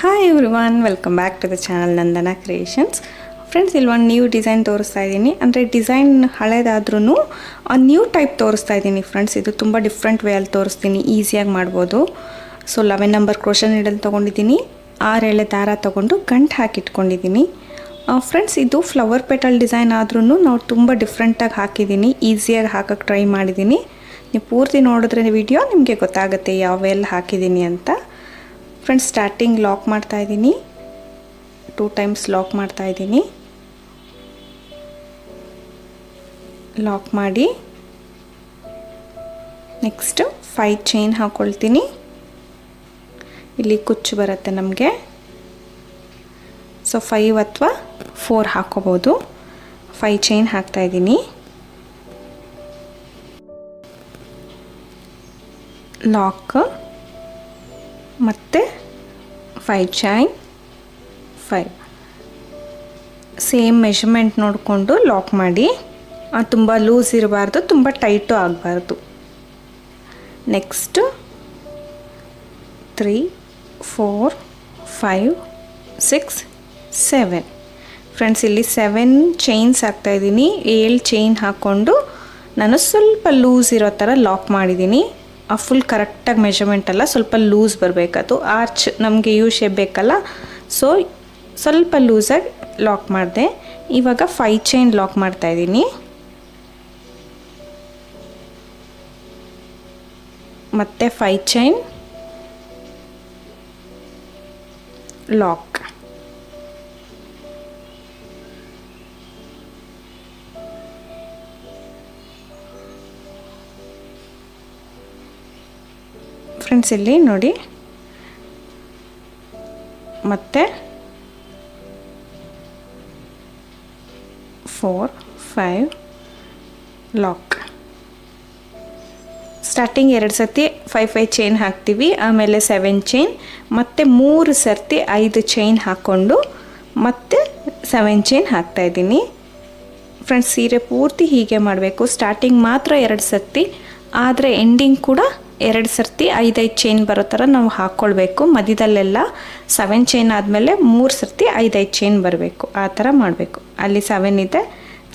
Hi everyone, welcome back to the channel Nandana creations. Friends, ಇಲ್ಲಿ ಒಂದು new design ತೋರಿಸ್ತಾ ಇದ್ದೀನಿ. ಅಂದರೆ ಡಿಸೈನ್ ಹಳೇದಾದ್ರೂ ನ್ಯೂ ಟೈಪ್ ತೋರಿಸ್ತಾ ಇದ್ದೀನಿ ಫ್ರೆಂಡ್ಸ್. ಇದು ತುಂಬ ಡಿಫ್ರೆಂಟ್ ವೇಯಲ್ಲಿ ತೋರಿಸ್ತೀನಿ, ಈಸಿಯಾಗಿ ಮಾಡ್ಬೋದು. ಸೊ 11 ನಂಬರ್ ಕ್ರೋಶನ್ ನೀಡಲ್ ತೊಗೊಂಡಿದ್ದೀನಿ, 6 ಎಳೆ ದಾರ ತೊಗೊಂಡು ಗಂಟು ಹಾಕಿಟ್ಕೊಂಡಿದ್ದೀನಿ. ಫ್ರೆಂಡ್ಸ್, ಇದು ಫ್ಲವರ್ ಪೆಟಲ್ ಡಿಸೈನ್ ಆದ್ರೂ ನಾವು ತುಂಬ ಡಿಫ್ರೆಂಟಾಗಿ ಹಾಕಿದ್ದೀನಿ, ಈಸಿಯಾಗಿ ಹಾಕೋಕ್ಕೆ ಟ್ರೈ ಮಾಡಿದ್ದೀನಿ. ನೀವು ಪೂರ್ತಿ ನೋಡಿದ್ರೆ ವಿಡಿಯೋ ನಿಮಗೆ ಗೊತ್ತಾಗುತ್ತೆ ಯಾವೆಲ್ಲ ಹಾಕಿದ್ದೀನಿ ಅಂತ. ಫ್ರೆಂಡ್ಸ್, ಸ್ಟಾರ್ಟಿಂಗ್ ಲಾಕ್ ಮಾಡ್ತಾ ಇದ್ದೀನಿ, 2 ಟೈಮ್ಸ್ ಲಾಕ್ ಮಾಡ್ತಾ ಇದ್ದೀನಿ. ಲಾಕ್ ಮಾಡಿ ನೆಕ್ಸ್ಟ್ 5 ಚೈನ್ ಹಾಕ್ಕೊಳ್ತೀನಿ. ಇಲ್ಲಿ ಕುಚ್ಚು ಬರುತ್ತೆ ನಮಗೆ, ಸೊ 5 ಅಥವಾ 4 ಹಾಕೋಬೋದು. 5 ಚೈನ್ ಹಾಕ್ತಾ ಇದ್ದೀನಿ. ಲಾಕ್ ಮತ್ತು 5 ಚೈನ್ 5 ಸೇಮ್ ಮೆಷರ್ಮೆಂಟ್ ನೋಡಿಕೊಂಡು ಲಾಕ್ ಮಾಡಿ. ತುಂಬ ಲೂಸ್ ಇರಬಾರ್ದು, ತುಂಬ ಟೈಟು ಆಗಬಾರ್ದು. ನೆಕ್ಸ್ಟ್ 3 4 5 6 7 ಫ್ರೆಂಡ್ಸ್, ಇಲ್ಲಿ 7 ಚೈನ್ಸ್ ಹಾಕ್ತಾಯಿದ್ದೀನಿ. 7 ಚೈನ್ ಹಾಕ್ಕೊಂಡು ನಾನು ಸ್ವಲ್ಪ ಲೂಸ್ ಇರೋ ಥರ ಲಾಕ್ ಮಾಡಿದ್ದೀನಿ. ಫುಲ್ ಕರೆಕ್ಟಾಗಿ ಮೆಷರ್ಮೆಂಟ್ ಅಲ್ಲ, ಸ್ವಲ್ಪ ಲೂಸ್ ಬರಬೇಕದು. ಆರ್ಚ್ ನಮಗೆ ಯು ಶೇಪ್ ಬೇಕಲ್ಲ, ಸೊ ಸ್ವಲ್ಪ ಲೂಸಾಗಿ ಲಾಕ್ ಮಾಡಿದೆ. ಇವಾಗ 5 ಚೈನ್ ಲಾಕ್ ಮಾಡ್ತಾಯಿದ್ದೀನಿ. ಮತ್ತು 5 ಚೈನ್ ಲಾಕ್. ಫ್ರೆಂಡ್ಸ್, ಇಲ್ಲಿ ನೋಡಿ, ಮತ್ತೆ 4 5 ಲಾಕ್. ಸ್ಟಾರ್ಟಿಂಗ್ 2 ಸರ್ತಿ 5 ಚೈನ್ ಹಾಕ್ತೀವಿ, ಆಮೇಲೆ 7 ಚೈನ್, ಮತ್ತು 3 ಸರ್ತಿ 5 ಚೈನ್ ಹಾಕ್ಕೊಂಡು ಮತ್ತೆ 7 ಚೈನ್ ಹಾಕ್ತಾಯಿದ್ದೀನಿ. ಫ್ರೆಂಡ್ಸ್, ಸೀರೆ ಪೂರ್ತಿ ಹೀಗೆ ಮಾಡಬೇಕು. ಸ್ಟಾರ್ಟಿಂಗ್ ಮಾತ್ರ 2 ಸರ್ತಿ, ಆದರೆ ಎಂಡಿಂಗ್ ಕೂಡ 2 ಸರ್ತಿ 5 ಚೈನ್ ಬರೋ ಥರ ನಾವು ಹಾಕ್ಕೊಳ್ಬೇಕು. ಮಧ್ಯದಲ್ಲೆಲ್ಲ 7 ಚೈನ್ ಆದಮೇಲೆ 3 ಸರ್ತಿ 5 ಚೈನ್ ಬರಬೇಕು, ಆ ಥರ ಮಾಡಬೇಕು. ಅಲ್ಲಿ 7 ಇದೆ,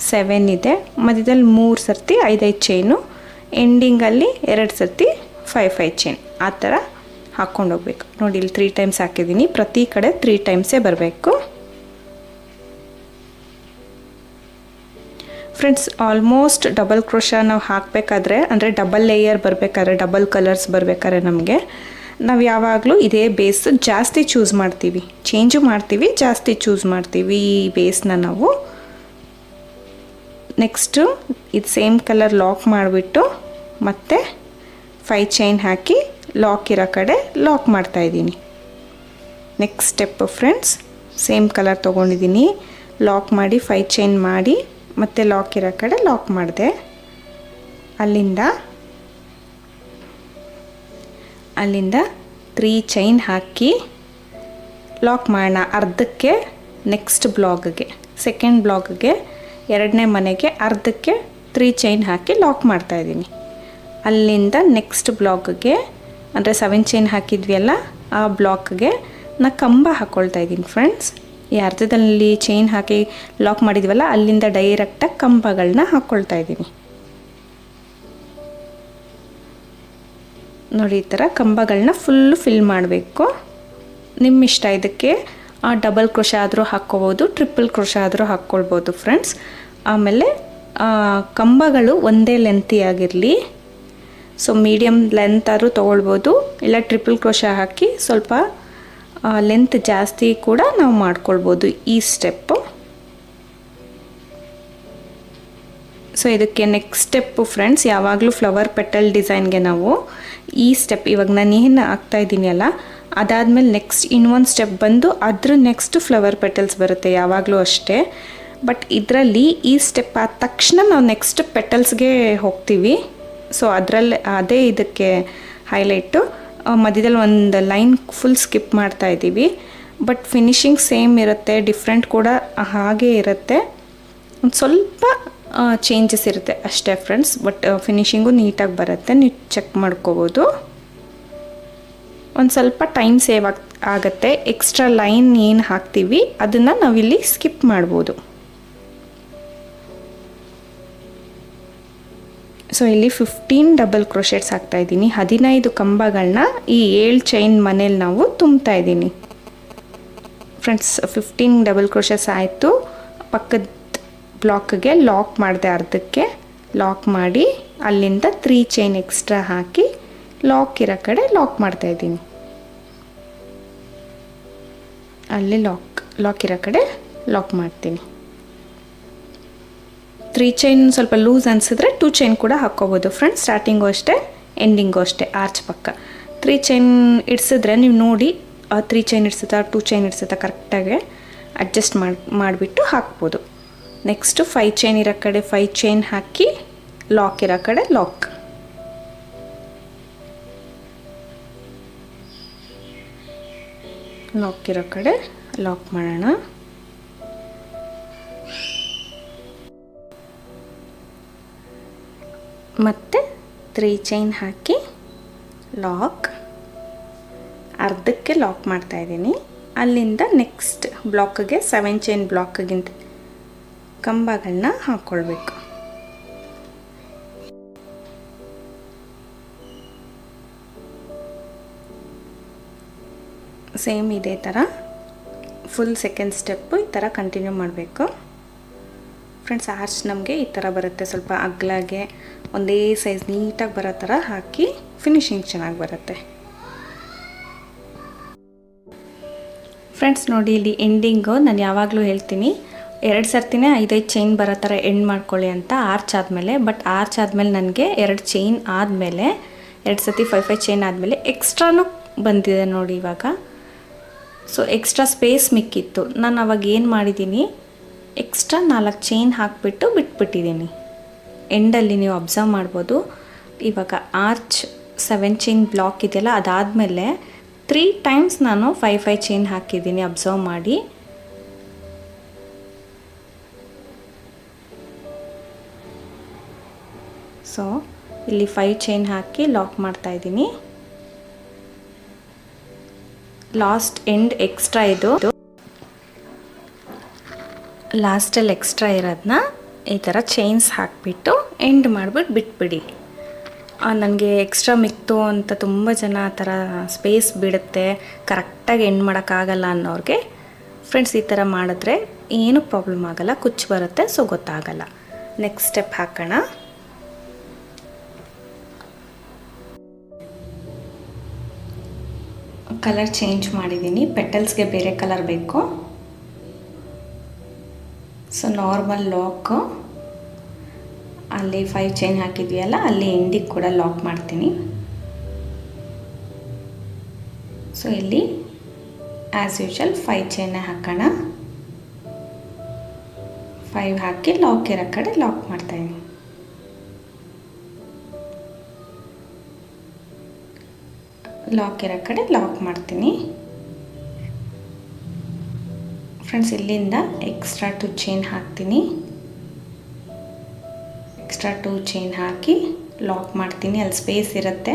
7 ಇದೆ, ಮಧ್ಯದಲ್ಲಿ 3 ಸರ್ತಿ 5 ಚೈನು, ಎಂಡಿಂಗಲ್ಲಿ 2 ಸರ್ತಿ 5 ಚೈನ್, ಆ ಥರ ಹಾಕ್ಕೊಂಡು ಹೋಗ್ಬೇಕು. ನೋಡಿ, ಇಲ್ಲಿ 3 ಟೈಮ್ಸ್ ಹಾಕಿದ್ದೀನಿ, ಪ್ರತಿ ಕಡೆ 3 ಟೈಮ್ಸೇ ಬರಬೇಕು. ಫ್ರೆಂಡ್ಸ್, ಆಲ್ಮೋಸ್ಟ್ ಡಬಲ್ ಕ್ರೋಶ ನಾವು ಹಾಕಬೇಕಾದ್ರೆ, ಅಂದರೆ ಡಬಲ್ ಲೇಯರ್ ಬರಬೇಕಾದ್ರೆ, ಡಬಲ್ ಕಲರ್ಸ್ ಬರಬೇಕಾದ್ರೆ ನಮಗೆ ನಾವು ಯಾವಾಗಲೂ ಇದೇ ಬೇಸ್ ಜಾಸ್ತಿ ಚೂಸ್ ಮಾಡ್ತೀವಿ, ಚೇಂಜು ಮಾಡ್ತೀವಿ, ಜಾಸ್ತಿ ಚೂಸ್ ಮಾಡ್ತೀವಿ ಈ ಬೇಸ್ನ ನಾವು. ನೆಕ್ಸ್ಟು ಇದು ಸೇಮ್ ಕಲರ್ ಲಾಕ್ ಮಾಡಿಬಿಟ್ಟು ಮತ್ತೆ 5 ಚೈನ್ ಹಾಕಿ ಲಾಕ್ ಇರೋ ಕಡೆ ಲಾಕ್ ಮಾಡ್ತಾಯಿದ್ದೀನಿ. Next step friends, same colour ತೊಗೊಂಡಿದ್ದೀನಿ, ಲಾಕ್ ಮಾಡಿ 5 ಚೈನ್ ಮಾಡಿ ಮತ್ತು ಲಾಕ್ ಇರೋ ಕಡೆ ಲಾಕ್ ಮಾಡಿದೆ. ಅಲ್ಲಿಂದ 3 ಚೈನ್ ಹಾಕಿ ಲಾಕ್ ಮಾಡೋಣ ಅರ್ಧಕ್ಕೆ. ನೆಕ್ಸ್ಟ್ ಬ್ಲಾಕ್ಗೆ, ಸೆಕೆಂಡ್ ಬ್ಲಾಕ್ಗೆ, 2ನೇ ಮನೆಗೆ ಅರ್ಧಕ್ಕೆ 3 ಚೈನ್ ಹಾಕಿ ಲಾಕ್ ಮಾಡ್ತಾಯಿದ್ದೀನಿ. ಅಲ್ಲಿಂದ ನೆಕ್ಸ್ಟ್ ಬ್ಲಾಕ್ಗೆ, ಅಂದರೆ 7 ಚೈನ್ ಹಾಕಿದ್ವಿ ಅಲ್ಲ, ಆ ಬ್ಲಾಕ್ಗೆ ನಾನು ಕಂಬ ಹಾಕ್ಕೊಳ್ತಾ ಇದ್ದೀನಿ. ಫ್ರೆಂಡ್ಸ್, ಈ ಅರ್ಧದಲ್ಲಿ ಚೈನ್ ಹಾಕಿ ಲಾಕ್ ಮಾಡಿದ್ವಲ್ಲ, ಅಲ್ಲಿಂದ ಡೈರೆಕ್ಟಾಗಿ ಕಂಬಗಳನ್ನ ಹಾಕ್ಕೊಳ್ತಾ ಇದ್ದೀನಿ. ನೋಡಿ, ಈ ಥರ ಕಂಬಗಳನ್ನ ಫುಲ್ಲು ಫಿಲ್ ಮಾಡಬೇಕು. ನಿಮ್ಮ ಇಷ್ಟ, ಇದಕ್ಕೆ ಡಬಲ್ ಕ್ರೋಶ ಆದರೂ ಹಾಕ್ಕೋಬೋದು, ಟ್ರಿಪಲ್ ಕ್ರೋಶ ಆದರೂ ಹಾಕ್ಕೊಳ್ಬೋದು ಫ್ರೆಂಡ್ಸ್. ಆಮೇಲೆ ಕಂಬಗಳು ಒಂದೇ ಲೆಂತಿಯಾಗಿರಲಿ, ಸೊ ಮೀಡಿಯಮ್ ಲೆಂತ್ ಆದರೂ ತೊಗೊಳ್ಬೋದು, ಇಲ್ಲ ಟ್ರಿಪಲ್ ಕ್ರೋಶ ಹಾಕಿ ಸ್ವಲ್ಪ ಲೆಂತ್ ಜಾಸ್ತಿ ಕೂಡ ನಾವು ಮಾಡ್ಕೊಳ್ಬೋದು ಈ ಸ್ಟೆಪ್ಪು. ಸೊ ಇದಕ್ಕೆ ನೆಕ್ಸ್ಟ್ ಸ್ಟೆಪ್ಪು ಫ್ರೆಂಡ್ಸ್, ಯಾವಾಗಲೂ ಫ್ಲವರ್ ಪೆಟಲ್ ಡಿಸೈನ್ಗೆ ನಾವು ಈ ಸ್ಟೆಪ್, ಇವಾಗ ನಾನು ಏನು ಹಾಕ್ತಾಯಿದ್ದೀನಿ ಅಲ್ಲ, ಅದಾದಮೇಲೆ ನೆಕ್ಸ್ಟ್ ಇನ್ನೊಂದು ಸ್ಟೆಪ್ ಬಂದು ಅದ್ರ ನೆಕ್ಸ್ಟ್ ಫ್ಲವರ್ ಪೆಟಲ್ಸ್ ಬರುತ್ತೆ ಯಾವಾಗಲೂ ಅಷ್ಟೇ. ಬಟ್ ಇದರಲ್ಲಿ ಈ ಸ್ಟೆಪ್ ಆದ ತಕ್ಷಣ ನಾವು ನೆಕ್ಸ್ಟ್ ಪೆಟಲ್ಸ್ಗೆ ಹೋಗ್ತೀವಿ. ಸೊ ಅದರಲ್ಲಿ ಅದೇ ಇದಕ್ಕೆ ಹೈಲೈಟು. ಮಧ್ಯದಲ್ಲಿ ಒಂದು ಲೈನ್ ಫುಲ್ ಸ್ಕಿಪ್ ಮಾಡ್ತಾ ಇದ್ದೀವಿ, ಬಟ್ ಫಿನಿಶಿಂಗ್ ಸೇಮ್ ಇರುತ್ತೆ, ಡಿಫ್ರೆಂಟ್ ಕೂಡ ಹಾಗೇ ಇರುತ್ತೆ, ಒಂದು ಸ್ವಲ್ಪ ಚೇಂಜಸ್ ಇರುತ್ತೆ ಅಷ್ಟೇ ಫ್ರೆಂಡ್ಸ್. ಬಟ್ ಫಿನಿಶಿಂಗು ನೀಟಾಗಿ ಬರುತ್ತೆ, ನೀವು ಚೆಕ್ ಮಾಡ್ಕೋಬೋದು. ಒಂದು ಸ್ವಲ್ಪ ಟೈಮ್ ಸೇವ್ ಆಗುತ್ತೆ. ಎಕ್ಸ್ಟ್ರಾ ಲೈನ್ ಏನು ಹಾಕ್ತೀವಿ ಅದನ್ನು ನಾವಿಲ್ಲಿ ಸ್ಕಿಪ್ ಮಾಡ್ಬೋದು. ಸೊ ಇಲ್ಲಿ 15 ಡಬಲ್ ಕ್ರೋಶೆಟ್ಸ್ ಹಾಕ್ತಾ ಇದ್ದೀನಿ. 15 ಕಂಬಗಳನ್ನ ಈ 7 ಚೈನ್ ಮನೇಲಿ ನಾವು ತುಂಬ್ತಾ ಇದ್ದೀನಿ ಫ್ರೆಂಡ್ಸ್. 15 ಡಬಲ್ ಕ್ರೋಶೆಟ್ಸ್ ಆಯಿತು. ಪಕ್ಕದ ಬ್ಲಾಕ್ಗೆ ಲಾಕ್ ಮಾಡಿದೆ, ಅರ್ಧಕ್ಕೆ ಲಾಕ್ ಮಾಡಿ ಅಲ್ಲಿಂದ 3 ಚೈನ್ ಎಕ್ಸ್ಟ್ರಾ ಹಾಕಿ ಲಾಕ್ ಇರೋ ಕಡೆ ಲಾಕ್ ಮಾಡ್ತಾ ಇದ್ದೀನಿ. ಅಲ್ಲಿ ಲಾಕ್ ಇರೋ ಕಡೆ ಲಾಕ್ ಮಾಡ್ತೀನಿ. 3 ಚೈನ್ ಸ್ವಲ್ಪ ಲೂಸ್ ಅನಿಸಿದ್ರೆ 2 ಚೈನ್ ಕೂಡ ಹಾಕ್ಕೋಬೋದು ಫ್ರೆಂಡ್ಸ್. ಸ್ಟಾರ್ಟಿಂಗು ಅಷ್ಟೇ, ಎಂಡಿಂಗು ಅಷ್ಟೇ, ಆರ್ಚ್ ಪಕ್ಕ 3 ಚೈನ್ ಇಡ್ಸಿದ್ರೆ ನೀವು ನೋಡಿ 3 ಚೈನ್ ಇಡ್ಸುತ್ತಾ 2 ಚೈನ್ ಇಡ್ಸುತ್ತಾ ಕರೆಕ್ಟಾಗಿ ಅಡ್ಜಸ್ಟ್ ಮಾಡಿಬಿಟ್ಟು ಹಾಕ್ಬೋದು. ನೆಕ್ಸ್ಟು 5 ಚೈನ್ ಇರೋ ಕಡೆ 5 ಚೈನ್ ಹಾಕಿ ಲಾಕ್ ಇರೋ ಕಡೆ ಲಾಕ್. ಲಾಕ್ ಇರೋ ಕಡೆ ಲಾಕ್ ಮಾಡೋಣ. ಮತ್ತು 3 ಚೈನ್ ಹಾಕಿ ಲಾಕ್, ಅರ್ಧಕ್ಕೆ ಲಾಕ್ ಮಾಡ್ತಾಯಿದ್ದೀನಿ. ಅಲ್ಲಿಂದ ನೆಕ್ಸ್ಟ್ ಬ್ಲಾಕ್ಗೆ 7 ಚೈನ್ ಬ್ಲಾಕ್ಗಿಂತ ಕಂಬಗಳನ್ನ ಹಾಕ್ಕೊಳ್ಬೇಕು. ಸೇಮ್ ಇದೇ ಥರ ಫುಲ್ ಸೆಕೆಂಡ್ ಸ್ಟೆಪ್ಪು ಈ ಥರ ಕಂಟಿನ್ಯೂ ಮಾಡಬೇಕು ಫ್ರೆಂಡ್ಸ್. ಆರ್ಚ್ ನಮಗೆ ಈ ಥರ ಬರುತ್ತೆ, ಸ್ವಲ್ಪ ಅಗ್ಲಾಗೆ ಒಂದೇ ಸೈಜ್ ನೀಟಾಗಿ ಬರೋ ಥರ ಹಾಕಿ ಫಿನಿಶಿಂಗ್ ಚೆನ್ನಾಗಿ ಬರುತ್ತೆ ಫ್ರೆಂಡ್ಸ್. ನೋಡಿ ಇಲ್ಲಿ ಎಂಡಿಂಗು ನಾನು ಯಾವಾಗಲೂ ಹೇಳ್ತೀನಿ 2 ಸರ್ತಿನೇ 5-5 ಚೈನ್ ಬರೋ ಥರ ಎಂಡ್ ಮಾಡ್ಕೊಳ್ಳಿ ಅಂತ ಆರ್ಚ್ ಆದಮೇಲೆ. ಬಟ್ ಆರ್ಚ್ ಆದಮೇಲೆ ನನಗೆ 2 ಚೈನ್ ಆದಮೇಲೆ 2 ಸತಿ 5-5 ಚೈನ್ ಆದಮೇಲೆ ಎಕ್ಸ್ಟ್ರಾನು ಬಂದಿದೆ ನೋಡಿ ಇವಾಗ. ಸೊ ಎಕ್ಸ್ಟ್ರಾ ಸ್ಪೇಸ್ ಮಿಕ್ಕಿತ್ತು, ನಾನು ಅವಾಗ ಏನು ಮಾಡಿದ್ದೀನಿ, ಎಕ್ಸ್ಟ್ರಾ 4 ಚೈನ್ ಹಾಕಿಬಿಟ್ಟು ಬಿಟ್ಬಿಟ್ಟಿದ್ದೀನಿ. ಎಂಡಲ್ಲಿ ನೀವು ಅಬ್ಸರ್ವ್ ಮಾಡ್ಬೋದು. ಇವಾಗ ಆರ್ಚ್ 7 ಚೈನ್ ಬ್ಲಾಕ್ ಇದೆಯಲ್ಲ, ಅದಾದಮೇಲೆ 3 ಟೈಮ್ಸ್ ನಾನು 5-5 ಚೈನ್ ಹಾಕಿದ್ದೀನಿ, ಅಬ್ಸರ್ವ್ ಮಾಡಿ. ಸೊ ಇಲ್ಲಿ 5 ಚೈನ್ ಹಾಕಿ ಲಾಕ್ ಮಾಡ್ತಾಯಿದ್ದೀನಿ. ಲಾಸ್ಟ್ ಎಂಡ್ ಎಕ್ಸ್ಟ್ರಾ ಇದು, ಲಾಸ್ಟಲ್ಲಿ ಎಕ್ಸ್ಟ್ರಾ ಇರೋದನ್ನ ಈ ಥರ ಚೈನ್ಸ್ ಹಾಕಿಬಿಟ್ಟು ಎಂಡ್ ಮಾಡಿಬಿಟ್ಟು ಬಿಟ್ಬಿಡಿ. ನನಗೆ ಎಕ್ಸ್ಟ್ರಾ ಮಿಕ್ತು ಅಂತ ತುಂಬ ಜನ ಆ ಥರ ಸ್ಪೇಸ್ ಬಿಡುತ್ತೆ, ಕರೆಕ್ಟಾಗಿ ಎಂಡ್ ಮಾಡೋಕ್ಕಾಗಲ್ಲ ಅನ್ನೋರಿಗೆ ಫ್ರೆಂಡ್ಸ್ ಈ ಥರ ಮಾಡಿದ್ರೆ ಏನೂ ಪ್ರಾಬ್ಲಮ್ ಆಗೋಲ್ಲ, ಕುಚ್ಚು ಬರುತ್ತೆ, ಸೊ ಗೊತ್ತಾಗಲ್ಲ. ನೆಕ್ಸ್ಟ್ ಸ್ಟೆಪ್ ಹಾಕೋಣ. ಕಲರ್ ಚೇಂಜ್ ಮಾಡಿದ್ದೀನಿ, ಪೆಟಲ್ಸ್ಗೆ ಬೇರೆ ಕಲರ್ ಬೇಕು. ಸೊ ನಾರ್ಮಲ್ ಲಾಕು ಅಲ್ಲಿ 5 ಚೈನ್ ಹಾಕಿದ್ವಿಯಲ್ಲ, ಅಲ್ಲಿ ಎಂಡಿಗೆ ಕೂಡ ಲಾಕ್ ಮಾಡ್ತೀನಿ. ಸೊ ಇಲ್ಲಿ ಆ್ಯಸ್ ಯೂಶಲ್ 5 ಚೈನ್ ಹಾಕೋಣ. 5 ಹಾಕಿ ಲಾಕ್ ಇರೋ ಕಡೆ ಲಾಕ್ ಮಾಡ್ತಾಯಿದ್ದೀನಿ. ಲಾಕ್ ಇರೋ ಕಡೆ ಲಾಕ್ ಮಾಡ್ತೀನಿ ಫ್ರೆಂಡ್ಸ್. ಇಲ್ಲಿಂದ ಎಕ್ಸ್ಟ್ರಾ 2 ಚೈನ್ ಹಾಕ್ತೀನಿ. ಎಕ್ಸ್ಟ್ರಾ 2 ಚೈನ್ ಹಾಕಿ ಲಾಕ್ ಮಾಡ್ತೀನಿ. ಅಲ್ಲಿ ಸ್ಪೇಸ್ ಇರುತ್ತೆ,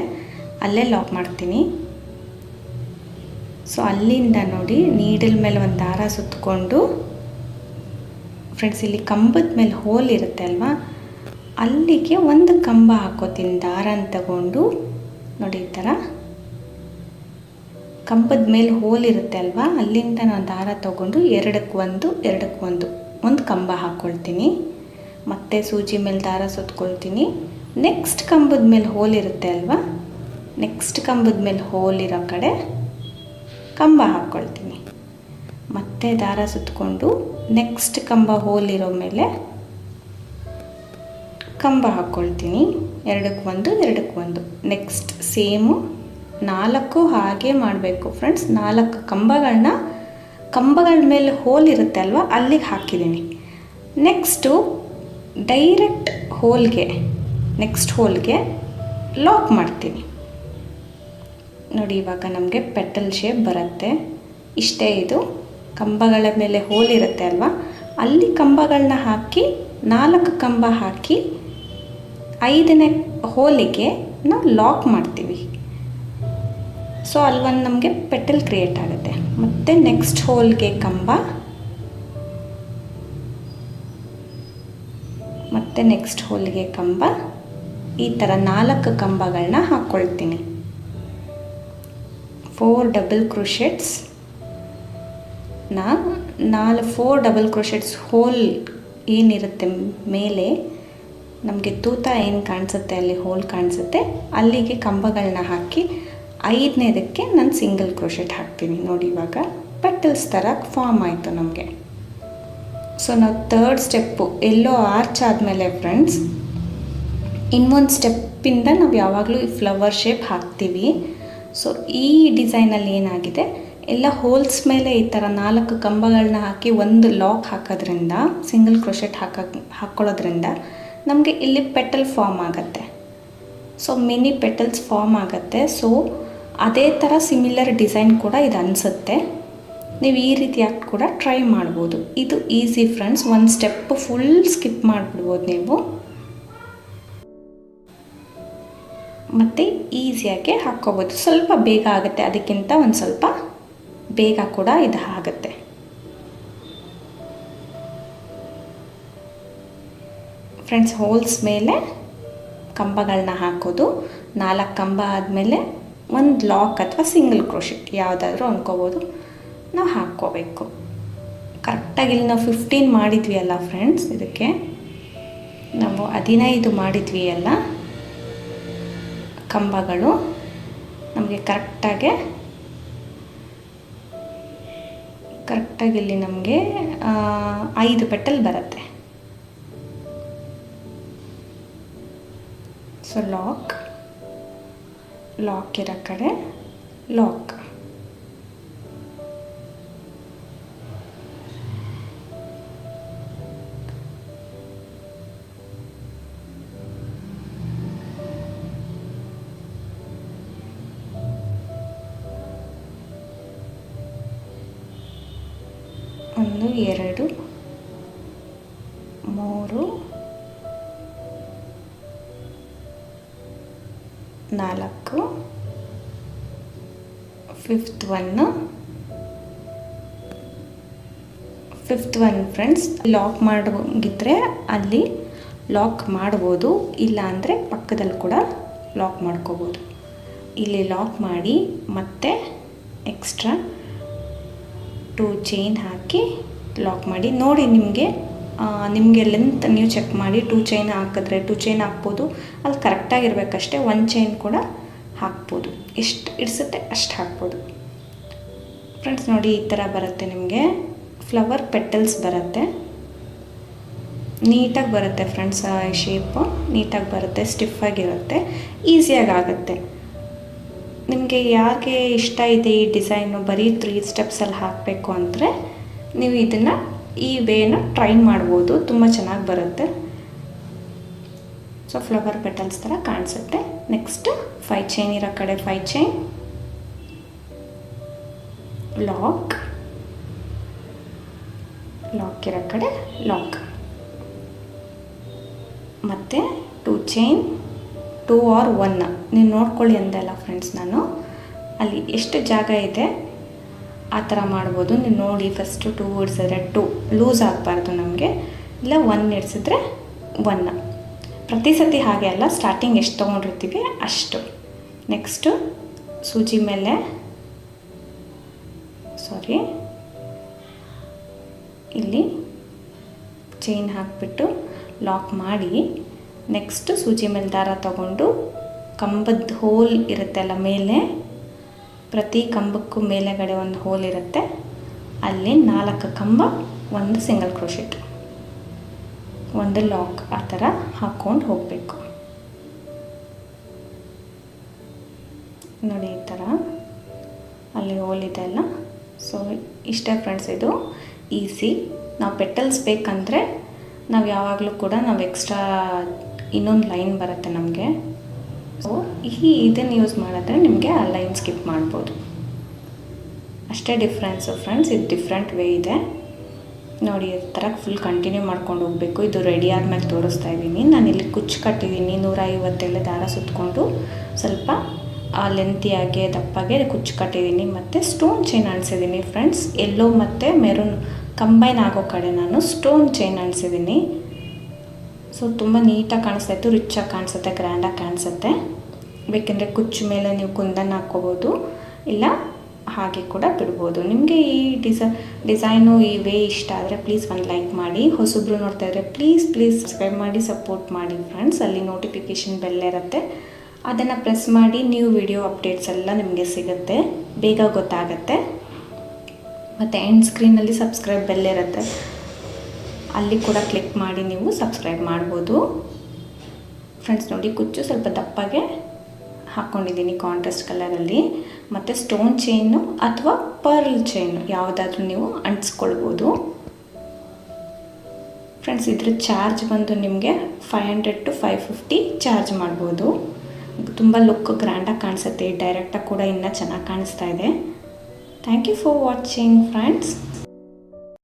ಅಲ್ಲೇ ಲಾಕ್ ಮಾಡ್ತೀನಿ. ಸೊ ಅಲ್ಲಿಂದ ನೋಡಿ ನೀಡಲ್ ಮೇಲೆ ಒಂದು ದಾರ ಸುತ್ತಕೊಂಡು ಫ್ರೆಂಡ್ಸ್, ಇಲ್ಲಿ ಕಂಬದ ಮೇಲೆ ಹೋಲ್ ಇರುತ್ತೆ ಅಲ್ವಾ, ಅಲ್ಲಿಗೆ ಒಂದು ಕಂಬ ಹಾಕೋತೀನಿ. ದಾರನ ತಗೊಂಡು ನೋಡಿ ಈ ಥರ ಕಂಬದ ಮೇಲೆ ಹೋಲ್ ಇರುತ್ತೆ ಅಲ್ವಾ, ಅಲ್ಲಿಂದ ನಾನು ದಾರ ತೊಗೊಂಡು ಒಂದು ಕಂಬ ಹಾಕ್ಕೊಳ್ತೀನಿ. ಮತ್ತು ಸೂಜಿ ಮೇಲೆ ದಾರ ಸುತ್ಕೊಳ್ತೀನಿ. ನೆಕ್ಸ್ಟ್ ಕಂಬದ ಮೇಲೆ ಹೋಲ್ ಇರುತ್ತೆ ಅಲ್ವಾ, ನೆಕ್ಸ್ಟ್ ಕಂಬದ ಮೇಲೆ ಹೋಲ್ ಇರೋ ಕಡೆ ಕಂಬ ಹಾಕ್ಕೊಳ್ತೀನಿ. ಮತ್ತೆ ದಾರ ಸುತ್ತಕೊಂಡು ನೆಕ್ಸ್ಟ್ ಕಂಬ ಹೋಲ್ ಇರೋ ಮೇಲೆ ಕಂಬ ಹಾಕ್ಕೊಳ್ತೀನಿ. 2 ನೆಕ್ಸ್ಟ್ ಸೇಮು 4 ಹಾಗೆ ಮಾಡಬೇಕು ಫ್ರೆಂಡ್ಸ್. 4 ಕಂಬಗಳ ಮೇಲೆ ಹೋಲ್ ಇರುತ್ತೆ ಅಲ್ವಾ, ಅಲ್ಲಿಗೆ ಹಾಕಿದ್ದೀನಿ. ನೆಕ್ಸ್ಟು ಡೈರೆಕ್ಟ್ ನೆಕ್ಸ್ಟ್ ಹೋಲ್ಗೆ ಲಾಕ್ ಮಾಡ್ತೀನಿ ನೋಡಿ. ಇವಾಗ ನಮಗೆ ಪೆಟಲ್ ಶೇಪ್ ಬರುತ್ತೆ. ಇಷ್ಟೇ ಇದು. ಕಂಬಗಳ ಮೇಲೆ ಹೋಲ್ ಇರುತ್ತೆ ಅಲ್ವಾ, ಅಲ್ಲಿ ಕಂಬಗಳನ್ನ ಹಾಕಿ 4 ಕಂಬ ಹಾಕಿ 5ನೇ ಹೋಲಿಗೆ ನಾವು ಲಾಕ್ ಮಾಡ್ತೀವಿ. ಸೊ ಅಲ್ಲಿ ಒಂದು ನಮಗೆ ಪೆಟಲ್ ಕ್ರಿಯೇಟ್ ಆಗುತ್ತೆ. ಮತ್ತು ನೆಕ್ಸ್ಟ್ ಹೋಲ್ಗೆ ಕಂಬ, ಮತ್ತು ನೆಕ್ಸ್ಟ್ ಹೋಲ್ಗೆ ಕಂಬ, ಈ ಥರ 4 ಕಂಬಗಳನ್ನ ಹಾಕ್ಕೊಳ್ತೀನಿ. 4 double crochets 4 double crochets hole ಏನಿರುತ್ತೆ ಮೇಲೆ ನಮಗೆ ತೂತ ಏನು ಕಾಣಿಸುತ್ತೆ, ಅಲ್ಲಿ ಹೋಲ್ ಕಾಣಿಸುತ್ತೆ, ಅಲ್ಲಿಗೆ ಕಂಬಗಳನ್ನ ಹಾಕಿ 5ನೇದಕ್ಕೆ ನಾನು ಸಿಂಗಲ್ ಕ್ರೋಶೆಟ್ ಹಾಕ್ತೀನಿ. ನೋಡಿ ಇವಾಗ ಪೆಟಲ್ಸ್ ಥರ ಫಾರ್ಮ್ ಆಯಿತು ನಮಗೆ. ಸೊ ನಾವು 3rd ಸ್ಟೆಪ್ಪು ಎಲ್ಲೋ ಆರ್ಚ್ ಆದಮೇಲೆ ಫ್ರೆಂಡ್ಸ್ ಇನ್ನೊಂದು ಸ್ಟೆಪ್ಪಿಂದ ನಾವು ಯಾವಾಗಲೂ ಫ್ಲವರ್ ಶೇಪ್ ಹಾಕ್ತೀವಿ. ಸೊ ಈ ಡಿಸೈನಲ್ಲಿ ಏನಾಗಿದೆ, ಎಲ್ಲ ಹೋಲ್ಸ್ ಮೇಲೆ ಈ ಥರ 4 ಕಂಬಗಳನ್ನ ಹಾಕಿ ಒಂದು ಲಾಕ್ ಹಾಕೋದ್ರಿಂದ, ಸಿಂಗಲ್ ಕ್ರೋಶೆಟ್ ಹಾಕ್ಕೊಳ್ಳೋದ್ರಿಂದ ನಮಗೆ ಇಲ್ಲಿ ಪೆಟಲ್ ಫಾರ್ಮ್ ಆಗುತ್ತೆ. ಸೊ ಮಿನಿ ಪೆಟಲ್ಸ್ ಫಾರ್ಮ್ ಆಗುತ್ತೆ. ಸೊ ಅದೇ ಥರ ಸಿಮಿಲರ್ ಡಿಸೈನ್ ಕೂಡ ಇದು ಅನಿಸುತ್ತೆ. ನೀವು ಈ ರೀತಿಯಾಗಿ ಕೂಡ ಟ್ರೈ ಮಾಡ್ಬೋದು. ಇದು ಈಸಿ ಫ್ರೆಂಡ್ಸ್, ಒಂದು ಸ್ಟೆಪ್ ಫುಲ್ ಸ್ಕಿಪ್ ಮಾಡಿಬಿಡ್ಬೋದು ನೀವು, ಮತ್ತು ಈಸಿಯಾಗಿ ಹಾಕ್ಕೋಬೋದು. ಸ್ವಲ್ಪ ಬೇಗ ಆಗುತ್ತೆ, ಅದಕ್ಕಿಂತ ಒಂದು ಸ್ವಲ್ಪ ಬೇಗ ಕೂಡ ಇದು ಆಗುತ್ತೆ. ಫ್ರೆಂಡ್ಸ್ ಹೋಲ್ಸ್ ಮೇಲೆ ಕಂಬಗಳನ್ನ ಹಾಕೋದು, 4 ಕಂಬ ಆದಮೇಲೆ ಒಂದು ಲಾಕ್ ಅಥವಾ ಸಿಂಗಲ್ ಕ್ರೋಶೆಟ್ ಯಾವುದಾದ್ರೂ ಅಂದ್ಕೋಬೋದು, ನಾವು ಹಾಕ್ಕೋಬೇಕು. ಕರೆಕ್ಟಾಗಿ ಇಲ್ಲಿ ನಾವು 15 ಮಾಡಿದ್ವಿ ಅಲ್ಲ ಫ್ರೆಂಡ್ಸ್, ಇದಕ್ಕೆ ನಾವು 15 ಮಾಡಿದ್ವಿ ಅಲ್ಲ ಕಂಬಗಳು, ನಮಗೆ ಕರೆಕ್ಟಾಗಿ ಇಲ್ಲಿ ನಮಗೆ 5 ಪೆಟಲ್ ಬರುತ್ತೆ. ಸೊ ಲಾಕ್ ಇರೋ ಕಡೆ ಲಾಕ್, ಒಂದು 2 3 4, 5th one ಫ್ರೆಂಡ್ಸ್. ಲಾಕ್ ಮಾಡೋಂಗಿದ್ರೆ ಅಲ್ಲಿ ಲಾಕ್ ಮಾಡ್ಬೋದು, ಇಲ್ಲ ಅಂದರೆ ಪಕ್ಕದಲ್ಲಿ ಕೂಡ ಲಾಕ್ ಮಾಡ್ಕೋಬೋದು. ಇಲ್ಲಿ ಲಾಕ್ ಮಾಡಿ ಮತ್ತೆ ಎಕ್ಸ್ಟ್ರಾ 2 ಚೈನ್ ಹಾಕಿ ಲಾಕ್ ಮಾಡಿ. ನೋಡಿ ನಿಮಗೆ ಲೆಂತ್ ನೀವು ಚೆಕ್ ಮಾಡಿ, 2 ಚೈನ್ ಹಾಕಿದ್ರೆ 2 ಚೈನ್ ಹಾಕ್ಬೋದು, ಅಲ್ಲಿ ಕರೆಕ್ಟಾಗಿರ್ಬೇಕಷ್ಟೇ. 1 ಚೈನ್ ಕೂಡ ಹಾಕ್ಬೋದು, ಎಷ್ಟು ಇಡಿಸುತ್ತೆ ಅಷ್ಟು ಹಾಕ್ಬೋದು ಫ್ರೆಂಡ್ಸ್. ನೋಡಿ ಈ ಥರ ಬರುತ್ತೆ, ನಿಮಗೆ ಫ್ಲವರ್ ಪೆಟಲ್ಸ್ ಬರುತ್ತೆ, ನೀಟಾಗಿ ಬರುತ್ತೆ ಫ್ರೆಂಡ್ಸ್. ಶೇಪು ನೀಟಾಗಿ ಬರುತ್ತೆ, ಸ್ಟಿಫಾಗಿರುತ್ತೆ, ಈಸಿಯಾಗಿ ಆಗುತ್ತೆ. ನಿಮಗೆ ಯಾರಿಗೆ ಇಷ್ಟ ಇದೆ ಈ ಡಿಸೈನು ಬರೀ 3 ಸ್ಟೆಪ್ಸಲ್ಲಿ ಹಾಕಬೇಕು ಅಂದರೆ ನೀವು ಇದನ್ನು ಈ ವೇನ ಟ್ರೈ ಮಾಡ್ಬೋದು, ತುಂಬ ಚೆನ್ನಾಗಿ ಬರುತ್ತೆ. ಸೊ ಫ್ಲವರ್ ಪೆಟಲ್ಸ್ ಥರ ಕಾಣಿಸುತ್ತೆ. ನೆಕ್ಸ್ಟ್ 5 ಚೈನ್ ಇರೋ ಕಡೆ 5 ಚೈನ್, ಲಾಕ್ ಇರೋ ಕಡೆ ಲಾಕ್, ಮತ್ತು 2 ಚೈನ್ 2 or 1 ನೀವು ನೋಡ್ಕೊಳ್ಳಿ ಅಂದಲ್ಲ ಫ್ರೆಂಡ್ಸ್. ನಾನು ಅಲ್ಲಿ ಎಷ್ಟು ಜಾಗ ಇದೆ ಆ ಥರ ಮಾಡ್ಬೋದು. ನೀವು ನೋಡಿ ಫಸ್ಟು 2 ಇಡ್ಸಿದ್ರೆ 2 ಲೂಸ್ ಆಗಬಾರ್ದು ನಮಗೆ, ಇಲ್ಲ 1 ಇಡ್ಸಿದ್ರೆ 1. ಪ್ರತಿ ಸತಿ ಹಾಗೆ ಅಲ್ಲ, ಸ್ಟಾರ್ಟಿಂಗ್ ಎಷ್ಟು ತೊಗೊಂಡಿರ್ತೀವಿ ಅಷ್ಟು. ನೆಕ್ಸ್ಟು ಸೂಜಿ ಮೇಲೆ ಇಲ್ಲಿ ಚೈನ್ ಹಾಕಿಬಿಟ್ಟು ಲಾಕ್ ಮಾಡಿ, ನೆಕ್ಸ್ಟ್ ಸೂಜಿ ಮೇಲೆ ದಾರ ತಗೊಂಡು ಕಂಬದ ಹೋಲ್ ಇರುತ್ತೆ ಅಲ್ಲ ಮೇಲೆ, ಪ್ರತಿ ಕಂಬಕ್ಕೂ ಮೇಲೆಗಡೆ ಒಂದು ಹೋಲ್ ಇರುತ್ತೆ, ಅಲ್ಲಿ 4 ಕಂಬ, 1 ಸಿಂಗಲ್ ಕ್ರೋಶೆಟ್, 1 ಲಾಕ್, ಆ ಥರ ಹಾಕ್ಕೊಂಡು ಹೋಗಬೇಕು. ನೋಡಿ ಈ ಥರ ಅಲ್ಲಿ ಹೋಲ್ ಇದೆ ಅಲ್ಲ. ಸೊ ಇಷ್ಟೇ ಫ್ರೆಂಡ್ಸ್, ಇದು ಈಸಿ. ನಾವು ಪೆಟಲ್ಸ್ ಬೇಕಂದರೆ ನಾವು ಯಾವಾಗಲೂ ಕೂಡ ನಾವು ಎಕ್ಸ್ಟ್ರಾ ಇನ್ನೊಂದು ಲೈನ್ ಬರುತ್ತೆ ನಮಗೆ. ಸೊ ಇದನ್ನು ಯೂಸ್ ಮಾಡಿದ್ರೆ ನಿಮಗೆ ಆ ಲೈನ್ ಸ್ಕಿಪ್ ಮಾಡ್ಬೋದು, ಅಷ್ಟೇ ಡಿಫ್ರೆನ್ಸು ಫ್ರೆಂಡ್ಸ್. ಇದು ಡಿಫ್ರೆಂಟ್ ವೇ ಇದೆ ನೋಡಿ. ಈ ಥರ ಫುಲ್ ಕಂಟಿನ್ಯೂ ಮಾಡ್ಕೊಂಡು ಹೋಗಬೇಕು. ಇದು ರೆಡಿ ಆದಮೇಲೆ ತೋರಿಸ್ತಾ ಇದ್ದೀನಿ. ನಾನಿಲ್ಲಿ ಕುಚ್ಚು ಕಟ್ಟಿದ್ದೀನಿ, 150 ದಾರ ಸುತ್ತಕೊಂಡು ಸ್ವಲ್ಪ ಲೆಂತಿಯಾಗಿ ದಪ್ಪಗೆ ಕುಚ್ಚು ಕಟ್ಟಿದ್ದೀನಿ ಮತ್ತು ಸ್ಟೋನ್ ಚೈನ್ ಅಣಿಸಿದ್ದೀನಿ ಫ್ರೆಂಡ್ಸ್. ಎಲ್ಲೋ ಮತ್ತು ಮೆರೂನ್ ಕಂಬೈನ್ ಆಗೋ ಕಡೆ ನಾನು ಸ್ಟೋನ್ ಚೈನ್ ಅಣಿಸಿದ್ದೀನಿ. ಸೊ ತುಂಬ ನೀಟಾಗಿ ಕಾಣಿಸ್ತಾ ಇತ್ತು, ರಿಚಾಗಿ ಕಾಣಿಸುತ್ತೆ, ಗ್ರ್ಯಾಂಡಾಗಿ ಕಾಣಿಸುತ್ತೆ. ಬೇಕೆಂದರೆ ಕುಚ್ಚು ಮೇಲೆ ನೀವು ಕುಂದನ್ ಹಾಕ್ಕೋಬೋದು, ಇಲ್ಲ ಹಾಗೆ ಕೂಡ ಬಿಡ್ಬೋದು. ನಿಮಗೆ ಈ ಡಿಸೈನು ಈ ವೇ ಇಷ್ಟ ಆದರೆ ಪ್ಲೀಸ್ ಒಂದು ಲೈಕ್ ಮಾಡಿ. ಹೊಸಬ್ರು ನೋಡ್ತಾ ಇದ್ದರೆ ಪ್ಲೀಸ್ ಸಬ್ಸ್ಕ್ರೈಬ್ ಮಾಡಿ ಸಪೋರ್ಟ್ ಮಾಡಿ ಫ್ರೆಂಡ್ಸ್. ಅಲ್ಲಿ ನೋಟಿಫಿಕೇಷನ್ ಬೆಲ್ ಇರುತ್ತೆ, ಅದನ್ನು ಪ್ರೆಸ್ ಮಾಡಿ ನ್ಯೂ ವಿಡಿಯೋ ಅಪ್ಡೇಟ್ಸ್ ಎಲ್ಲ ನಿಮಗೆ ಸಿಗುತ್ತೆ, ಬೇಗ ಗೊತ್ತಾಗುತ್ತೆ. ಮತ್ತು ಎಂಡ್ ಸ್ಕ್ರೀನಲ್ಲಿ ಸಬ್ಸ್ಕ್ರೈಬ್ ಬೆಲ್ ಇರುತ್ತೆ, ಅಲ್ಲಿ ಕೂಡ ಕ್ಲಿಕ್ ಮಾಡಿ ನೀವು ಸಬ್ಸ್ಕ್ರೈಬ್ ಮಾಡ್ಬೋದು ಫ್ರೆಂಡ್ಸ್. ನೋಡಿ ಕುಚ್ಚು ಸ್ವಲ್ಪ ದಪ್ಪಗೆ ಹಾಕ್ಕೊಂಡಿದ್ದೀನಿ ಕಾಂಟ್ರಾಸ್ಟ್ ಕಲರಲ್ಲಿ. ಮತ್ತು ಸ್ಟೋನ್ ಚೈನು ಅಥವಾ ಪರ್ಲ್ ಚೈನು ಯಾವುದಾದ್ರೂ ನೀವು ಅಂಟಿಸ್ಕೊಳ್ಬೋದು ಫ್ರೆಂಡ್ಸ್. ಇದ್ರ ಚಾರ್ಜ್ ಬಂದು ನಿಮಗೆ 500 to 550 ಚಾರ್ಜ್ ಮಾಡ್ಬೋದು. ತುಂಬ ಲುಕ್ ಗ್ರ್ಯಾಂಡಾಗಿ ಕಾಣಿಸುತ್ತೆ, ಡೈರೆಕ್ಟಾಗಿ ಕೂಡ ಇನ್ನೂ ಚೆನ್ನಾಗಿ ಕಾಣಿಸ್ತಾ ಇದೆ. Thank you for watching friends.